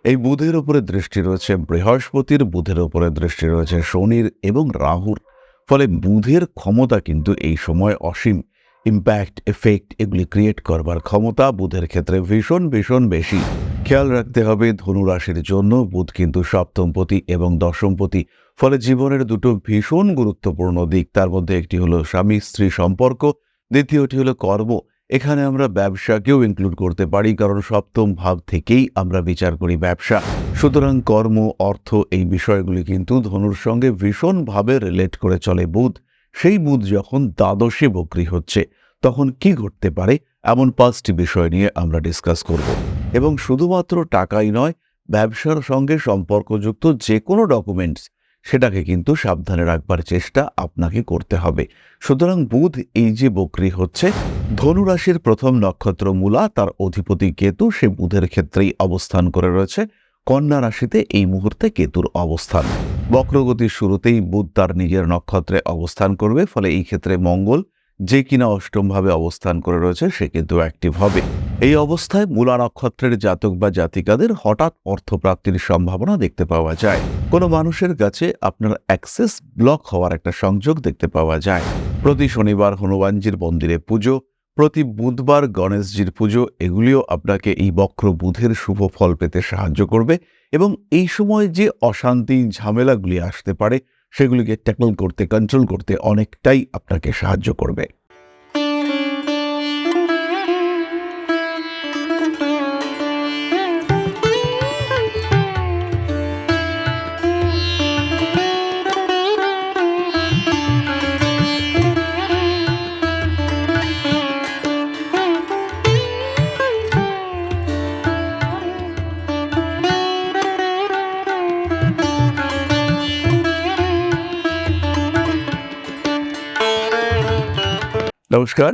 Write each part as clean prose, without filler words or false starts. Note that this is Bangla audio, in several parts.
এই বুধের উপরে দৃষ্টি রয়েছে বৃহস্পতির, বুধের উপরে দৃষ্টি রয়েছে শনির এবং রাহুর। ফলে বুধের ক্ষমতা কিন্তু এই সময় অসীম। ইম্প্যাক্ট, এফেক্ট এগুলি ক্রিয়েট করবার ক্ষমতা বুধের ক্ষেত্রে ভীষণ ভীষণ বেশি। খেয়াল রাখতে হবে ধনু রাশির জন্য বুধ কিন্তু সপ্তমপতি এবং দশমপতি। ফলে জীবনের দুটো ভীষণ গুরুত্বপূর্ণ দিক, তার মধ্যে একটি হলো স্বামী স্ত্রী সম্পর্ক, দ্বিতীয়টি হলো কর্ম। এখানে আমরা ব্যবসাকেও ইনক্লুড করতে পারি, কারণ সপ্তম ভাব থেকেই আমরা বিচার করি ব্যবসা। সুতরাং কর্ম, অর্থ এই বিষয়গুলি কিন্তু ধনুর সঙ্গে ভীষণভাবে রিলেট করে চলে বুধ। সেই বুধ যখন দ্বাদশে বক্রী হচ্ছে তখন কি ঘটতে পারে, এমন 5টি বিষয় নিয়ে আমরা ডিসকাস করব। এবং শুধুমাত্র টাকাই নয়, ব্যবসার সঙ্গে সম্পর্কযুক্ত যে কোনো ডকুমেন্টস সেটাকে কিন্তু সাবধানে রাখবার চেষ্টা আপনাকে করতে হবে। সুতরাং বুধ এই যে বক্রী হচ্ছে, ধনু রাশির প্রথম নক্ষত্র মূলা, তার অধিপতি কেতু সে বুধের ক্ষেত্রেই অবস্থান করে রয়েছে। কন্যা রাশিতে এই মুহূর্তে কেতুর অবস্থান। বক্রগতির শুরুতেই বুধ তার নিজের নক্ষত্রে অবস্থান করবে, ফলে এই ক্ষেত্রে মঙ্গল যে কিনা অষ্টমভাবে অবস্থান করে রয়েছে সে কিন্তু অ্যাক্টিভ হবে। এই অবস্থায় মূলা নক্ষত্রের জাতক বা জাতিকাদের হঠাৎ অর্থপ্রাপ্তির সম্ভাবনা দেখতে পাওয়া যায়। কোনো মানুষের কাছে আপনার অ্যাক্সেস ব্লক হওয়ার একটা সংযোগ দেখতে পাওয়া যায়। প্রতি শনিবার হনুমানজির মন্দিরে পুজো, প্রতি বুধবার গণেশজির পুজো, এগুলিও আপনাকে এই বক্র বুধের শুভ ফল পেতে সাহায্য করবে। এবং এই সময় যে অশান্তি ঝামেলাগুলি আসতে পারে সেগুলিকে ট্যাকল করতে, কন্ট্রোল করতে অনেকটাই আপনাকে সাহায্য করবে। নমস্কার,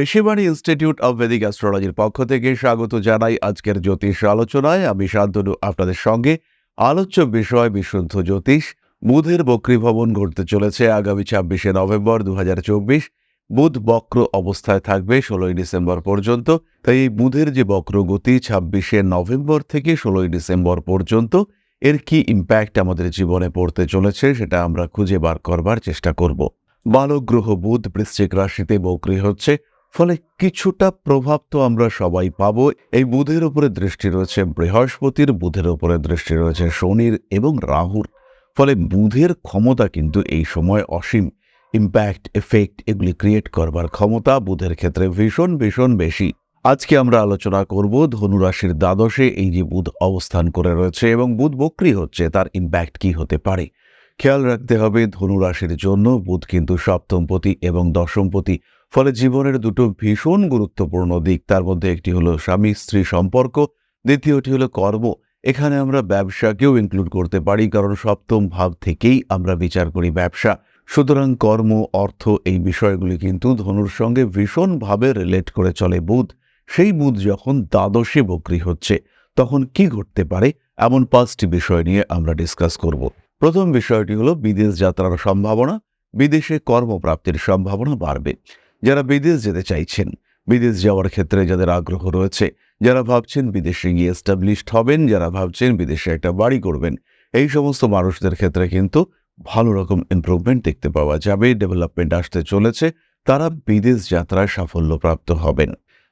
ঋষিবাণী ইনস্টিটিউট অব ভেদিক অ্যাস্ট্রোলজির পক্ষ থেকে স্বাগত জানাই আজকের জ্যোতিষ আলোচনায়। আমি শান্তনু আপনাদের সঙ্গে। আলোচ্য বিষয় বিশুদ্ধ জ্যোতিষ। বুধের বক্রীভবন ঘটতে চলেছে আগামী 26শে নভেম্বর 2024। বুধ বক্র অবস্থায় থাকবে 16ই ডিসেম্বর পর্যন্ত। তাই এই বুধের যে বক্রগতি 26শে নভেম্বর থেকে 16ই ডিসেম্বর পর্যন্ত, এর কি ইম্প্যাক্ট আমাদের জীবনে পড়তে চলেছে সেটা আমরা খুঁজে বার করবার চেষ্টা করব। বালক গ্রহ বুধ বৃশ্চিক রাশিতে বক্রী হচ্ছে, ফলে কিছুটা প্রভাব তো আমরা সবাই পাব। এই বুধের উপরে দৃষ্টি রয়েছে বৃহস্পতির, বুধের উপরে দৃষ্টি রয়েছে শনির এবং রাহুর। ফলে বুধের ক্ষমতা কিন্তু এই সময় অসীম। ইম্প্যাক্ট, এফেক্ট এগুলি ক্রিয়েট করবার ক্ষমতা বুধের ক্ষেত্রে ভীষণ ভীষণ বেশি। আজকে আমরা আলোচনা করব ধনু রাশির দ্বাদশে এই যে বুধ অবস্থান করে রয়েছে এবং বুধ বক্রী হচ্ছে, তার ইম্প্যাক্ট কি হতে পারে। খেয়াল রাখতে হবে ধনু রাশির জন্য বুধ কিন্তু সপ্তমপতি এবং দশমপতি। ফলে জীবনের দুটো ভীষণ গুরুত্বপূর্ণ দিক, তার মধ্যে একটি হলো স্বামী স্ত্রী সম্পর্ক, দ্বিতীয়টি হলো কর্ম। এখানে আমরা ব্যবসাকেও ইনক্লুড করতে পারি, কারণ সপ্তম ভাব থেকেই আমরা বিচার করি ব্যবসা। সুতরাং কর্ম, অর্থ এই বিষয়গুলি কিন্তু ধনুর সঙ্গে ভীষণভাবে রিলেট করে চলে বুধ। সেই বুধ যখন দ্বাদশে বক্রী হচ্ছে তখন কি ঘটতে পারে, এমন 5টি বিষয় নিয়ে আমরা ডিসকাস করব। প্রথম বিষয়টি হলো বিদেশ যাত্রার সম্ভাবনা। বিদেশে কর্মপ্রাপ্তির সম্ভাবনা বাড়বে। যারা বিদেশ যেতে চাইছেন, বিদেশ যাওয়ার ক্ষেত্রে যাদের আগ্রহ রয়েছে, যারা ভাবছেন বিদেশে গিয়ে এস্টাবলিশড হবেন, যারা ভাবছেন বিদেশে একটা বাড়ি করবেন, এই সমস্ত মানুষদের ক্ষেত্রে কিন্তু ভালো রকম ইমপ্রুভমেন্ট দেখতে পাওয়া যাবে, ডেভেলপমেন্ট আসতে চলেছে। তারা বিদেশ যাত্রায় সাফল্যপ্রাপ্ত হবেন।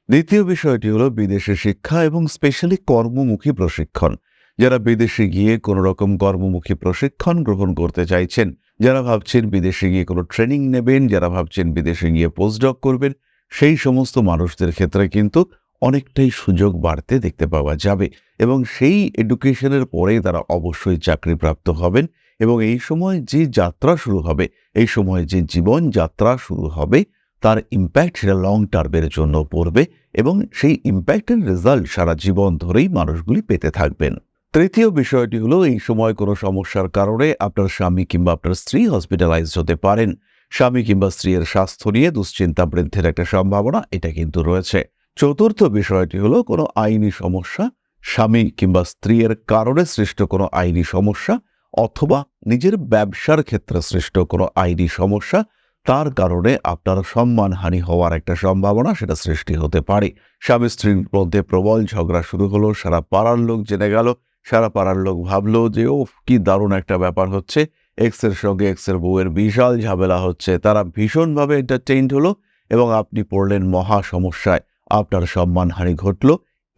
দ্বিতীয় বিষয়টি হলো বিদেশে শিক্ষা এবং স্পেশালি কর্মমুখী প্রশিক্ষণ। যারা বিদেশে গিয়ে কোনো রকম কর্মমুখী প্রশিক্ষণ গ্রহণ করতে চাইছেন, যারা ভাবছেন বিদেশে গিয়ে কোনো ট্রেনিং নেবেন, যারা ভাবছেন বিদেশে গিয়ে পোস্টডক করবেন, সেই সমস্ত মানুষদের ক্ষেত্রে কিন্তু অনেকটাই সুযোগ বাড়তে দেখতে পাওয়া যাবে। এবং সেই এডুকেশনের পরে তারা অবশ্যই চাকরিপ্রাপ্ত হবেন। এবং এই সময় যে যাত্রা শুরু হবে, এই সময় যে জীবন যাত্রা শুরু হবে, তার ইম্প্যাক্ট সেটা লং টার্মের জন্য পড়বে এবং সেই ইম্প্যাক্টের রেজাল্ট সারা জীবন ধরেই মানুষগুলি পেতে থাকবেন। তৃতীয় বিষয়টি হলো এই সময় কোনো সমস্যার কারণে আপনার স্বামী কিংবা আপনার স্ত্রী হসপিটালাইজড হতে পারেন। স্বামী কিংবা স্ত্রীর স্বাস্থ্য নিয়ে দুশ্চিন্তা বৃদ্ধির একটা সম্ভাবনা এটা কিন্তু রয়েছে। চতুর্থ বিষয়টি হলো কোনো আইনি সমস্যা, স্বামী কিংবা স্ত্রীর কারণে সৃষ্ট কোনো আইনি সমস্যা, অথবা নিজের ব্যবসার ক্ষেত্রে সৃষ্ট কোনো আইনি সমস্যা, তার কারণে আপনার সম্মানহানি হওয়ার একটা সম্ভাবনা সেটা সৃষ্টি হতে পারে। স্বামী স্ত্রীর মধ্যে প্রবল ঝগড়া শুরু হলো, সারা পাড়ার লোক জেনে গেল, সারা পাড়ার লোক ভাবলো যে ওফ কি দারুণ একটা ব্যাপার হচ্ছে, এক্সের সঙ্গে এক্সের বউয়ের বিশাল ঝামেলা হচ্ছে, তারা ভীষণভাবে এন্টারটেইনড হলো এবং আপনি পড়লেন মহা সমস্যায়, আপনার সম্মানহানি ঘটল।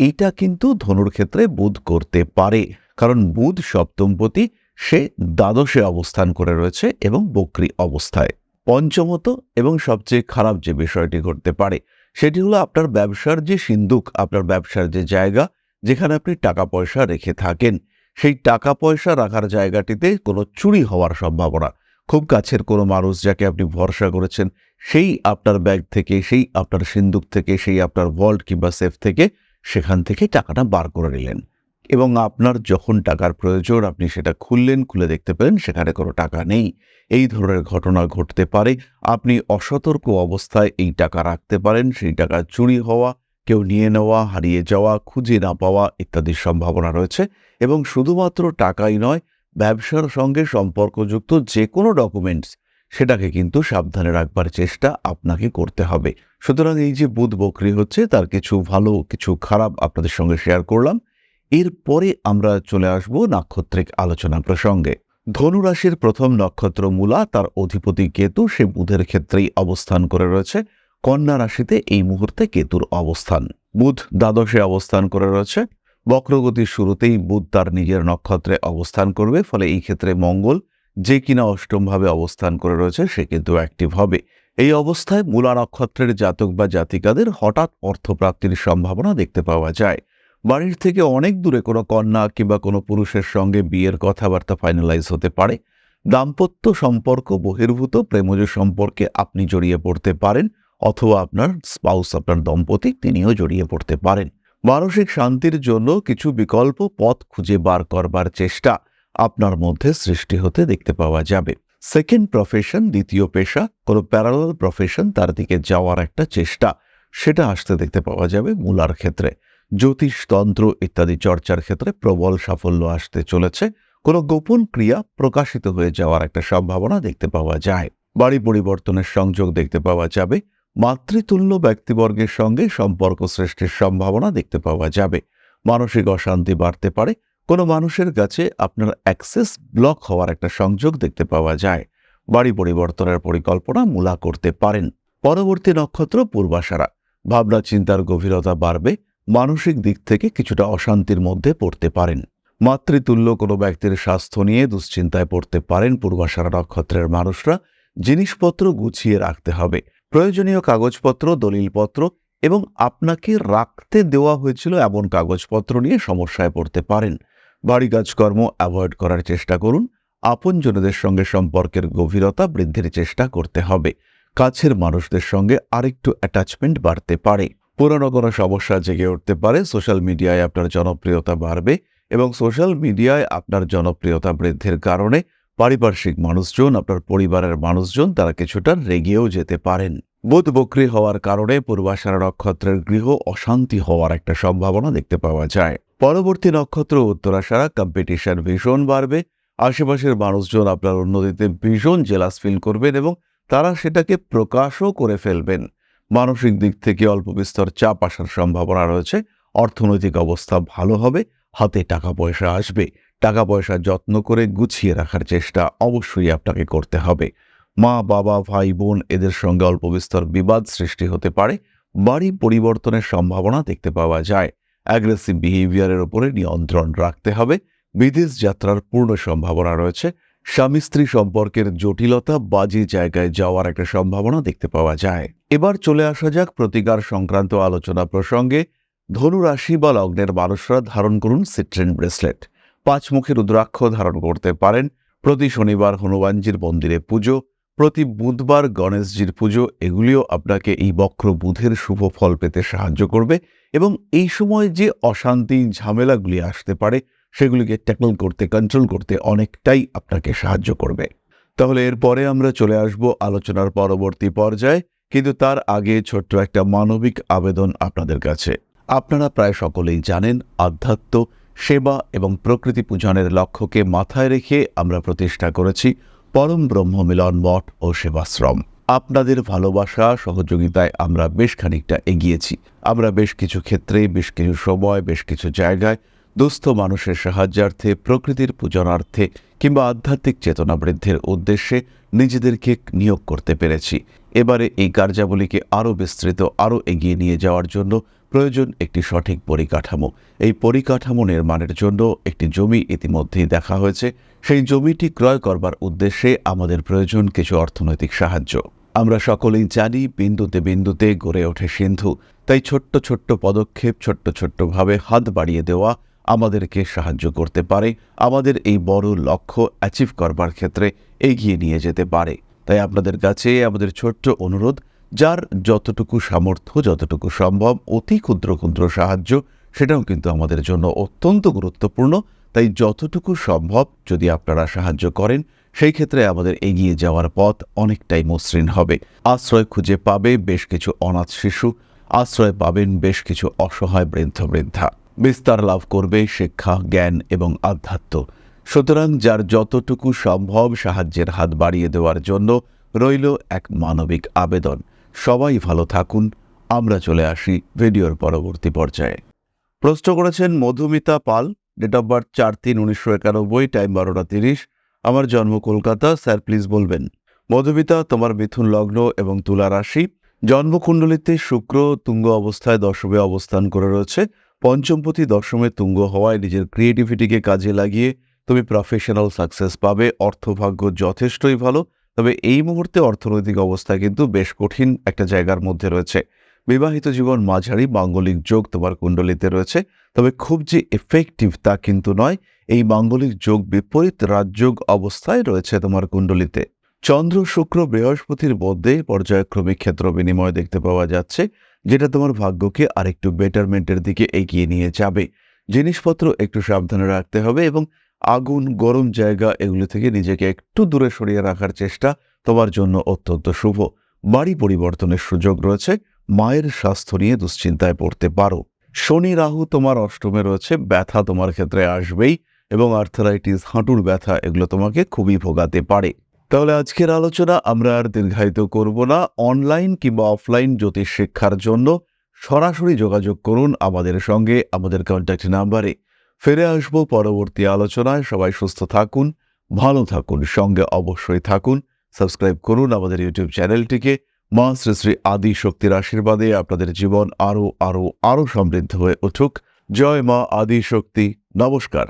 এটা কিন্তু ধনুর ক্ষেত্রে বুধ করতে পারে, কারণ বুধ সপ্তমপতি, সে দ্বাদশে অবস্থান করে রয়েছে এবং বক্রী অবস্থায়। পঞ্চমত এবং সবচেয়ে খারাপ যে বিষয়টি ঘটতে পারে সেটি হলো আপনার ব্যবসার যে সিন্দুক, আপনার ব্যবসার যে জায়গা যেখানে আপনি টাকা পয়সা রেখে থাকেন, সেই টাকা পয়সা রাখার জায়গাটিতে কোনো চুরি হওয়ার সম্ভাবনা। খুব কাছের কোনো মানুষ যাকে আপনি ভরসা করেছেন, সেই আপনার ব্যাগ থেকে, সেই আপনার সিন্দুক থেকে, সেই আপনার ভল্ট কিংবা সেফ থেকে, সেখান থেকে টাকাটা বার করে নিলেন এবং আপনার যখন টাকার প্রয়োজন আপনি সেটা খুললেন, খুলে দেখতে পেলেন সেখানে কোনো টাকা নেই। এই ধরনের ঘটনা ঘটতে পারে। আপনি অসতর্ক অবস্থায় এই টাকা রাখতে পারেন, সেই টাকা চুরি হওয়া, কেউ নিয়ে নেওয়া, হারিয়ে যাওয়া, খুঁজে না পাওয়া ইত্যাদির সম্ভাবনা রয়েছে। এবং শুধুমাত্র টাকাই নয়, ব্যবসার সঙ্গে সম্পর্কযুক্ত যে কোনো ডকুমেন্টস, সেটাকে কিন্তু সাবধানে রাখবার চেষ্টা আপনাকে করতে হবে। সুতরাং এই যে বুধ বক্রী হচ্ছে, তার কিছু ভালো কিছু খারাপ আপনাদের সঙ্গে শেয়ার করলাম। এরপরে আমরা চলে আসব নাক্ষত্রিক আলোচনা প্রসঙ্গে। ধনুরাশির প্রথম নক্ষত্র মূলা, তার অধিপতি কেতু, সে বুধের ক্ষেত্রেই অবস্থান করে রয়েছে। কন্যা রাশিতে এই মুহূর্তে কেতুর অবস্থান। বুধ দ্বাদশে অবস্থান করে রয়েছে। বক্রগতির শুরুতেই বুধ তার নিজের নক্ষত্রে অবস্থান করবে, ফলে এই ক্ষেত্রে মঙ্গল, যে কিনা অষ্টমভাবে অবস্থান করে রয়েছে, সে কিন্তু অ্যাক্টিভ হবে। এই অবস্থায় মূলা নক্ষত্রের জাতক বা জাতিকাদের হঠাৎ অর্থপ্রাপ্তির সম্ভাবনা দেখতে পাওয়া যায়। বাড়ির থেকে অনেক দূরে কোনো কন্যা কিংবা কোনো পুরুষের সঙ্গে বিয়ের কথাবার্তা ফাইনালাইজ হতে পারে। দাম্পত্য সম্পর্ক বহির্ভূত প্রেমজ সম্পর্কে আপনি জড়িয়ে পড়তে পারেন, অথবা আপনার স্পাউস, আপনার দম্পতি, তিনিও জড়িয়ে পড়তে পারেন। মানসিক শান্তির জন্য কিছু বিকল্প পথ খুঁজে বার করবার চেষ্টা আপনার মধ্যে সৃষ্টি হতে দেখতে পাওয়া যাবে। সেকেন্ড প্রফেশন, দ্বিতীয় পেশা, কোনো প্যারালাল প্রফেশন, তার দিকে যাওয়ার একটা চেষ্টা, সেটা আসতে দেখতে পাওয়া যাবে মূলার ক্ষেত্রে। জ্যোতিষ, তন্ত্র ইত্যাদি চর্চার ক্ষেত্রে প্রবল সাফল্য আসতে চলেছে। কোনো গোপন ক্রিয়া প্রকাশিত হয়ে যাওয়ার একটা সম্ভাবনা দেখতে পাওয়া যায়। বাড়ি পরিবর্তনের সংযোগ দেখতে পাওয়া যাবে। মাতৃতুল্য ব্যক্তিবর্গের সঙ্গে সম্পর্ক সৃষ্টির সম্ভাবনা দেখতে পাওয়া যাবে। মানসিক অশান্তি বাড়তে পারে। কোনো মানুষের কাছে আপনার অ্যাক্সেস ব্লক হওয়ার একটা সংযোগ দেখতে পাওয়া যায়। বাড়ি পরিবর্তনের পরিকল্পনা মূলা করতে পারেন। পরবর্তী নক্ষত্র পূর্বাষাঢ়া। ভাবনা চিন্তার গভীরতা বাড়বে। মানসিক দিক থেকে কিছুটা অশান্তির মধ্যে পড়তে পারেন। মাতৃতুল্য কোনো ব্যক্তির স্বাস্থ্য নিয়ে দুশ্চিন্তায় পড়তে পারেন পূর্বাষাঢ়া নক্ষত্রের মানুষরা। জিনিসপত্র গুছিয়ে রাখতে হবে। প্রয়োজনীয় কাগজপত্র, দলিলপত্র এবং আপনাকে রাখতে দেওয়া হয়েছিল এমন কাগজপত্র নিয়ে সমস্যায় পড়তে পারেন। বাড়ি কাজকর্ম অ্যাভয়েড করার চেষ্টা করুন। আপনজনদের সঙ্গে সম্পর্কের গভীরতা বৃদ্ধির চেষ্টা করতে হবে। কাছের মানুষদের সঙ্গে আরেকটু অ্যাটাচমেন্ট বাড়তে পারে। পুরনো কোনো সমস্যা জেগে উঠতে পারে। সোশ্যাল মিডিয়ায় আপনার জনপ্রিয়তা বাড়বে এবং সোশ্যাল মিডিয়ায় আপনার জনপ্রিয়তা বৃদ্ধির কারণে পারিপার্শ্বিক মানুষজন, আপনার পরিবারের মানুষজন, তারা কিছুটা রেগেও যেতে পারেন। বুধ বক্রী হওয়ার কারণে পূর্বাষাঢ়া নক্ষত্রের গৃহ অশান্তি হওয়ার একটা সম্ভাবনা দেখতে পাওয়া যায়। পরবর্তী নক্ষত্র উত্তরাষাঢ়া। কম্পিটিশন ভীষণ বাড়বে। আশেপাশের মানুষজন আপনার উন্নতিতে ভীষণ জেলাস ফিল করবেন এবং তারা সেটাকে প্রকাশও করে ফেলবেন। মানসিক দিক থেকে অল্প বিস্তর চাপ আসার সম্ভাবনা রয়েছে। অর্থনৈতিক অবস্থা ভালো হবে। হাতে টাকা পয়সা আসবে। টাকা পয়সা যত্ন করে গুছিয়ে রাখার চেষ্টা অবশ্যই আপনাকে করতে হবে। মা, বাবা, ভাই, বোন এদের সঙ্গে অল্প বিস্তর বিবাদ সৃষ্টি হতে পারে। বাড়ি পরিবর্তনের সম্ভাবনা দেখতে পাওয়া যায়। অ্যাগ্রেসিভ বিহেভিয়ারের উপরে নিয়ন্ত্রণ রাখতে হবে। বিদেশ যাত্রার পূর্ণ সম্ভাবনা রয়েছে। স্বামী স্ত্রী সম্পর্কের জটিলতা, বাজে জায়গায় যাওয়ার একটা সম্ভাবনা দেখতে পাওয়া যায়। এবার চলে আসা যাক প্রতিকার সংক্রান্ত আলোচনা প্রসঙ্গে। ধনু রাশি বা লগ্নের মানুষরা ধারণ করুন সিট্রিন ব্রেসলেট। 5 মুখী রুদ্রাক্ষ ধারণ করতে পারেন। প্রতি শনিবার হনুমানজির মন্দিরে পুজো, প্রতি বুধবার গণেশজির পুজো, এগুলিও আপনাকে এই বক্র বুধের শুভ ফল পেতে সাহায্য করবে এবং এই সময় যে অশান্তি ঝামেলাগুলি আসতে পারে সেগুলিকে ট্যাকল করতে, কন্ট্রোল করতে অনেকটাই আপনাকে সাহায্য করবে। তাহলে এরপরে আমরা চলে আসব আলোচনার পরবর্তী পর্যায়ে, কিন্তু তার আগে ছোট্ট একটা মানবিক আবেদন আপনাদের কাছে। আপনারা প্রায় সকলেই জানেন, আধ্যাত্ম, সেবা এবং প্রকৃতি পূজনের লক্ষ্যকে মাথায় রেখে আমরা প্রতিষ্ঠা করেছি পরম ব্রহ্ম মিলন মঠ ও সেবাশ্রম। আপনাদের ভালোবাসা, সহযোগিতায় আমরা বেশ খানিকটা এগিয়েছি। আমরা বেশ কিছু ক্ষেত্রে, বেশ কিছু সময়, বেশ কিছু জায়গায় দুস্থ মানুষের সাহায্যার্থে, প্রকৃতির পূজনার্থে কিংবা আধ্যাত্মিক চেতনা বৃদ্ধির উদ্দেশ্যে নিজেদেরকে নিয়োগ করতে পেরেছি। এবারে এই কার্যাবলীকে আরও বিস্তৃত, আরও এগিয়ে নিয়ে যাওয়ার জন্য প্রয়োজন একটি সঠিক পরিকাঠামো। এই পরিকাঠামো নির্মাণের জন্য একটি জমি ইতিমধ্যেই দেখা হয়েছে। সেই জমিটি ক্রয় করবার উদ্দেশ্যে আমাদের প্রয়োজন কিছু অর্থনৈতিক সাহায্য। আমরা সকলেই জানি, বিন্দুতে বিন্দুতে গড়ে ওঠে সিন্ধু। তাই ছোট্ট ছোট্ট পদক্ষেপ, ছোট্ট ছোট্টভাবে হাত বাড়িয়ে দেওয়া আমাদেরকে সাহায্য করতে পারে, আমাদের এই বড় লক্ষ্য অ্যাচিভ করবার ক্ষেত্রে এগিয়ে নিয়ে যেতে পারে। তাই আপনাদের কাছে আমাদের ছোট্ট অনুরোধ, যার যতটুকু সামর্থ্য, যতটুকু সম্ভব, অতি ক্ষুদ্র ক্ষুদ্র সাহায্য, সেটাও কিন্তু আমাদের জন্য অত্যন্ত গুরুত্বপূর্ণ। তাই যতটুকু সম্ভব যদি আপনারা সাহায্য করেন, সেই ক্ষেত্রে আমাদের এগিয়ে যাওয়ার পথ অনেকটাই মসৃণ হবে। আশ্রয় খুঁজে পাবে বেশ কিছু অনাথ শিশু, আশ্রয় পাবেন বেশ কিছু অসহায় বৃদ্ধ বৃদ্ধা, বিস্তার লাভ করবে শিক্ষা, জ্ঞান এবং আধ্যাত্ম। সুতরাং যার যতটুকু সম্ভব সাহায্যের হাত বাড়িয়ে দেওয়ার জন্য রইল এক মানবিক আবেদন। সবাই ভালো থাকুন। আমরা চলে আসি ভিডিওর পরবর্তী পর্যায়ে। প্রশ্ন করেছেন মধুমিতা পাল, ডেট অফ বার্থ 4/3/1991, টাইম 12টা 30। আমার জন্ম কলকাতা। স্যার প্লিজ বলবেন। মধুমিতা, তোমার মিথুন লগ্ন এবং তুলা রাশি। জন্মকুণ্ডলিতে শুক্র তুঙ্গ অবস্থায় দশমে অবস্থান করে রয়েছে। পঞ্চমপতি দশমে তুঙ্গ হওয়ায় নিজের ক্রিয়েটিভিটিকে কাজে লাগিয়ে তুমি প্রফেশনাল সাকসেস পাবে। অর্থভাগ্য যথেষ্টই ভালো, তবে এই মুহূর্তে অর্থনৈতিক অবস্থা কিন্তু বেশ কঠিন একটা জায়গার মধ্যে রয়েছে। বিবাহিত জীবন মাঝারি, মাঙ্গলিক যোগ তোমার কুণ্ডলিতে রয়েছে, তবে খুব যে এফেক্টিভ তা কিন্তু নয়। এই মাঙ্গলিক যোগ বিপরীত রাজযোগ অবস্থায় রয়েছে তোমার কুণ্ডলিতে। চন্দ্র, শুক্র, বৃহস্পতির মধ্যে পর্যায়ক্রমিক ক্ষেত্র বিনিময় দেখতে পাওয়া যাচ্ছে, যেটা তোমার ভাগ্যকে আরেকটু বেটারমেন্টের দিকে এগিয়ে নিয়ে যাবে। জিনিসপত্র একটু সাবধানে রাখতে হবে এবং আগুন, গরম জায়গা এগুলো থেকে নিজেকে একটু দূরে সরিয়ে রাখার চেষ্টা তোমার জন্য অত্যন্ত শুভ। বাড়ি পরিবর্তনের সুযোগ রয়েছে। মায়ের স্বাস্থ্য নিয়ে দুশ্চিন্তায় পড়তে পারো। শনি, রাহু তোমার অষ্টমে রয়েছে। ব্যথা তোমার ক্ষেত্রে আসবেই এবং আর্থারাইটিস, হাঁটুর ব্যথা এগুলো তোমাকে খুবই ভোগাতে পারে। তাহলে আজকের আলোচনা আমরা আর দীর্ঘায়িত করব না। অনলাইন কিংবা অফলাইন জ্যোতিষ শিক্ষার জন্য সরাসরি যোগাযোগ করুন আমাদের সঙ্গে, আমাদের কন্ট্যাক্ট নাম্বারে। ফিরে আসবো পরবর্তী আলোচনায়। সবাই সুস্থ থাকুন, ভালো থাকুন, সঙ্গে অবশ্যই থাকুন। সাবস্ক্রাইব করুন আমাদের ইউটিউব চ্যানেলটিকে। মা শ্রী শ্রী আদি শক্তির আশীর্বাদে আপনাদের জীবন আরো আরো আরো সমৃদ্ধ হয়ে উঠুক। জয় মা আদি শক্তি। নমস্কার।